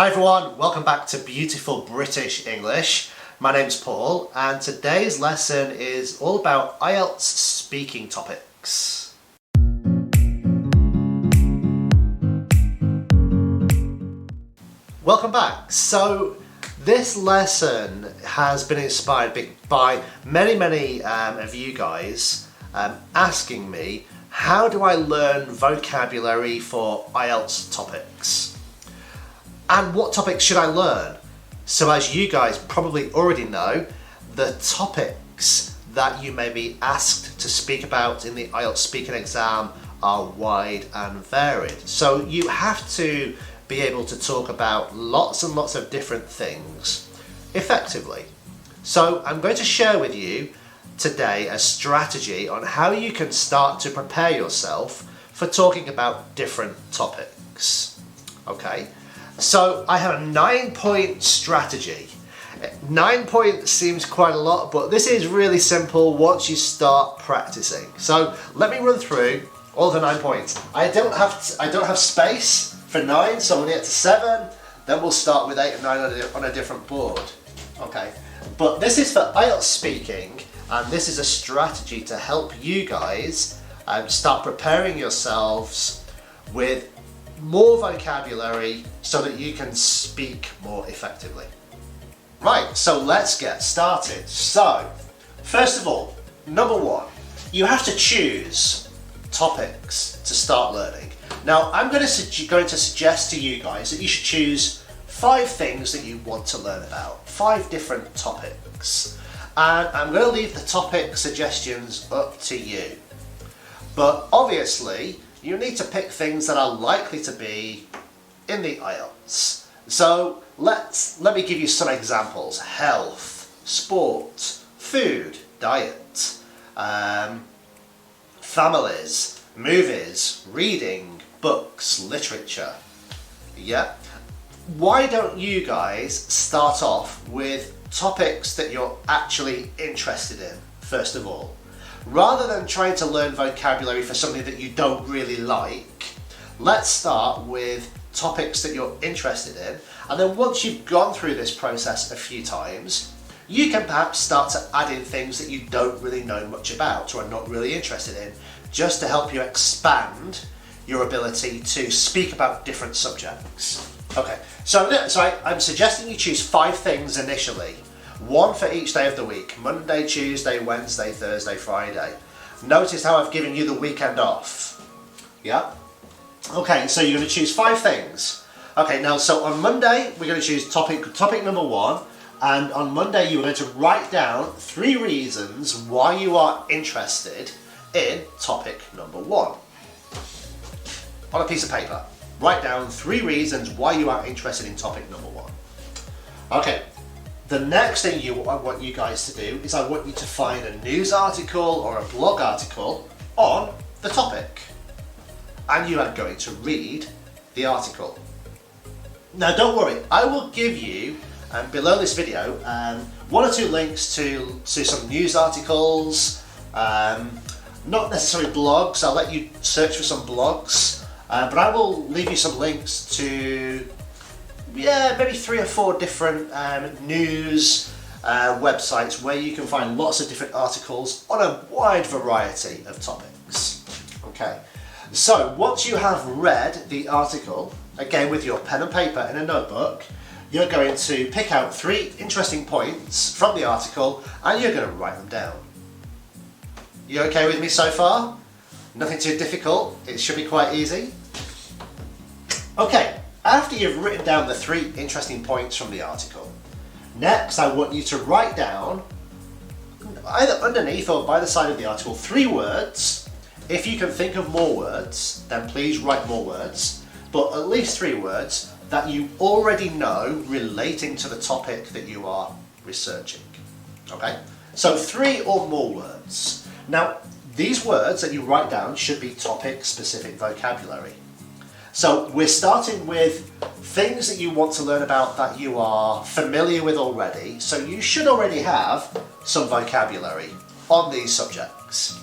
Hi everyone, welcome back to Beautiful British English. My name's Paul and today's lesson is all about IELTS speaking topics. Welcome back. So this lesson has been inspired by many of you guys asking me, how do I learn vocabulary for IELTS topics? And what topics should I learn? So as you guys probably already know, the topics that you may be asked to speak about in the IELTS speaking exam are wide and varied. So you have to be able to talk about lots and lots of different things effectively. So I'm going to share with you today a strategy on how you can start to prepare yourself for talking about different topics. Okay? So I have a 9-point strategy. 9 points seems quite a lot, but this is really simple once you start practicing. So let me run through all the 9 points. I don't have space for 9, so I'm gonna get to 7. Then we'll start with 8 and 9 on a different board. Okay, but this is for IELTS speaking, and this is a strategy to help you guys start preparing yourselves with more vocabulary so that you can speak more effectively. Right, so let's get started. So, first of all, number 1, you have to choose topics to start learning. Now, I'm going to suggest to you guys that you should choose 5 things that you want to learn about, 5 different topics. And I'm going to leave the topic suggestions up to you. But obviously, you need to pick things that are likely to be in the IELTS. So let me give you some examples. Health, sport, food, diet, families, movies, reading, books, literature. Yeah. Why don't you guys start off with topics that you're actually interested in, first of all? Rather than trying to learn vocabulary for something that you don't really like, let's start with topics that you're interested in, and then once you've gone through this process a few times, you can perhaps start to add in things that you don't really know much about or are not really interested in, just to help you expand your ability to speak about different subjects. Okay, so I'm suggesting you choose 5 things initially. 1 for each day of the week, Monday, Tuesday, Wednesday, Thursday, Friday. Notice how I've given you the weekend off. Yeah? Okay, so you're going to choose 5 things. Okay, now so on Monday, we're going to choose topic number 1. And on Monday, you're going to write down 3 reasons why you are interested in topic number 1. On a piece of paper, write down 3 reasons why you are interested in topic number 1. Okay. The next thing I want you guys to do is I want you to find a news article or a blog article on the topic. And you are going to read the article. Now don't worry, I will give you, below this video, 1 or 2 links to some news articles, not necessarily blogs. I'll let you search for some blogs, but I will leave you some links to maybe 3 or 4 different news websites where you can find lots of different articles on a wide variety of topics. Okay, so once you have read the article, again with your pen and paper and a notebook, you're going to pick out 3 interesting points from the article and you're going to write them down. You okay with me so far? Nothing too difficult, it should be quite easy. Okay. After you've written down the 3 interesting points from the article, next I want you to write down, either underneath or by the side of the article, 3 words. If you can think of more words, then please write more words, but at least 3 words that you already know relating to the topic that you are researching. Okay? So 3 or more words. Now, these words that you write down should be topic-specific vocabulary. So we're starting with things that you want to learn about that you are familiar with already, so you should already have some vocabulary on these subjects.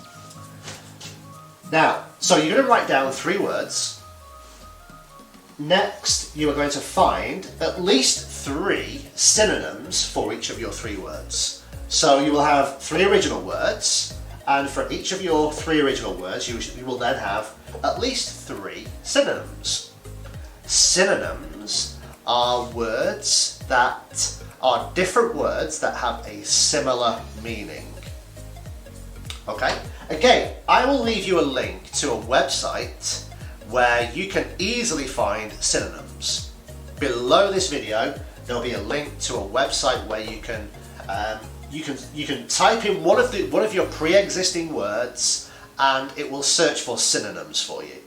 Now, so you're going to write down 3 words, Next, you are going to find at least 3 synonyms for each of your 3 words. So you will have 3 original words, and for each of your 3 original words, you will then have at least 3 synonyms. Synonyms are words that are different words that have a similar meaning. Okay? Again, I will leave you a link to a website where you can easily find synonyms. Below this video, there'll be a link to a website where you can type in one of your pre-existing words, and it will search for synonyms for you.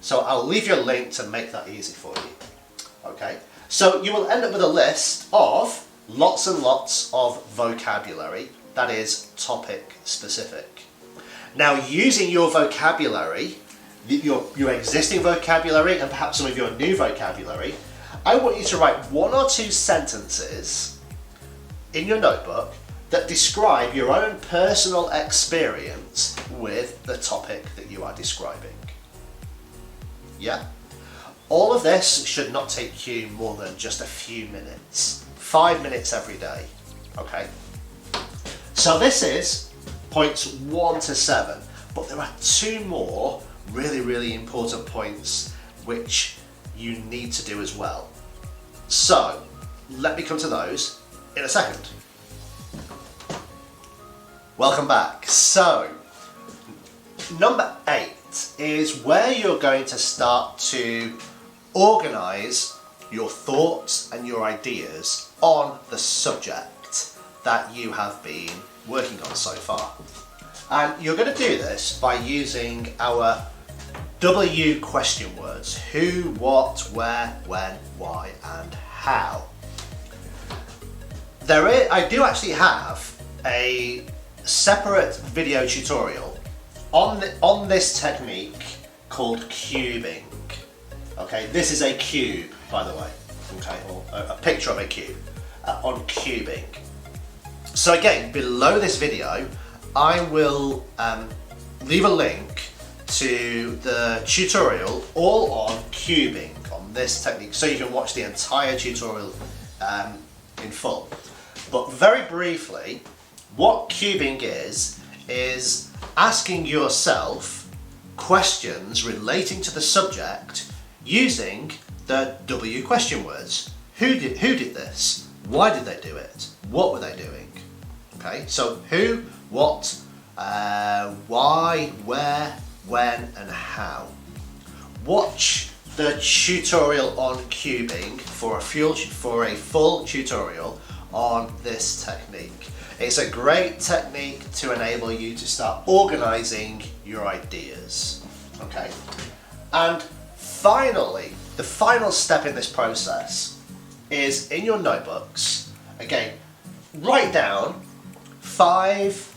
So I'll leave you a link to make that easy for you. Okay, so you will end up with a list of lots and lots of vocabulary that is topic specific. Now, using your vocabulary, your existing vocabulary and perhaps some of your new vocabulary, I want you to write 1 or 2 sentences in your notebook that describe your own personal experience with the topic that you are describing. Yeah? All of this should not take you more than just a few minutes. 5 minutes every day. Okay? So this is points 1 to 7, but there are 2 more really important points which you need to do as well. So let me come to those in a second. Welcome back. So number 8 is where you're going to start to organize your thoughts and your ideas on the subject that you have been working on so far. And you're going to do this by using our W question words: who, what, where, when, why, and how. I do actually have a separate video tutorial on this technique called cubing. Okay, this is a cube, by the way. Okay, or a picture of a cube on cubing. So again, below this video, I will leave a link to the tutorial all on cubing, on this technique, so you can watch the entire tutorial in full. But very briefly, what cubing is asking yourself questions relating to the subject using the W question words. Who did this? Why did they do it? What were they doing? Okay, so who, what, why, where, when, and how. Watch the tutorial on cubing for a full tutorial on this technique. It's a great technique to enable you to start organizing your ideas. Okay, and finally, the final step in this process is in your notebooks. Again, write down 5,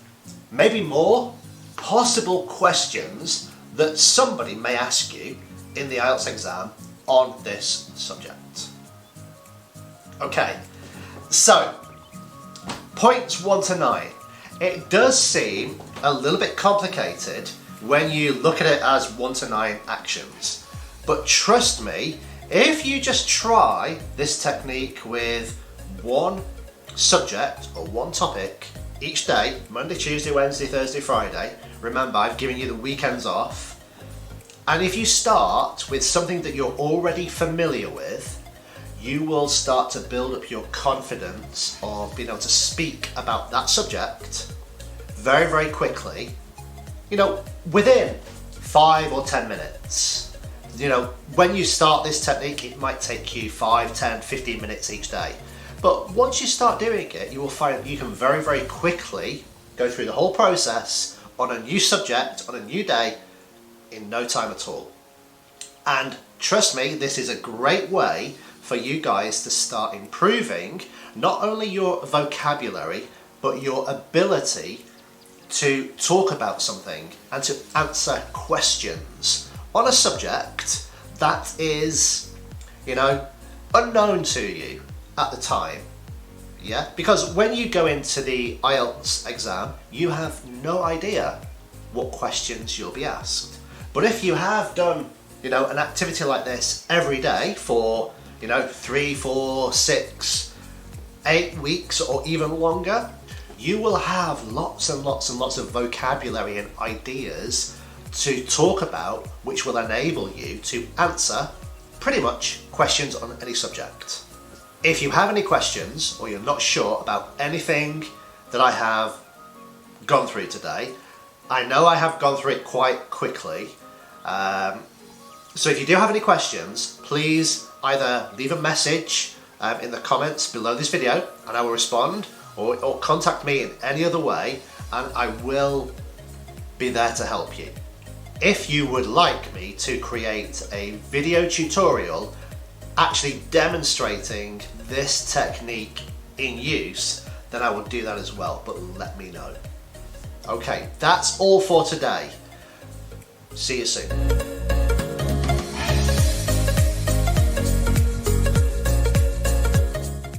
maybe more, possible questions that somebody may ask you in the IELTS exam on this subject. Okay, so points 1 to 9. It does seem a little bit complicated when you look at it as 1 to 9 actions, but trust me, if you just try this technique with one subject or one topic each day, Monday, Tuesday, Wednesday, Thursday, Friday, remember I've given you the weekends off, and if you start with something that you're already familiar with, you will start to build up your confidence of being able to speak about that subject very quickly, within 5 or 10 minutes. When you start this technique, it might take you 5, 10, 15 minutes each day. But once you start doing it, you will find that you can very quickly go through the whole process on a new subject, on a new day, in no time at all. And trust me, this is a great way for you guys to start improving not only your vocabulary, but your ability to talk about something and to answer questions on a subject that is, unknown to you at the time. Yeah, because when you go into the IELTS exam, you have no idea what questions you'll be asked. But if you have done an activity like this every day for 3, 4, 6, 8 weeks or even longer, you will have lots and lots and lots of vocabulary and ideas to talk about, which will enable you to answer pretty much questions on any subject. If you have any questions or you're not sure about anything that I have gone through today, I know I have gone through it quite quickly. So if you do have any questions, please either leave a message in the comments below this video and I will respond, or contact me in any other way and I will be there to help you. If you would like me to create a video tutorial actually demonstrating this technique in use, then I will do that as well, but let me know. Okay, that's all for today. See you soon.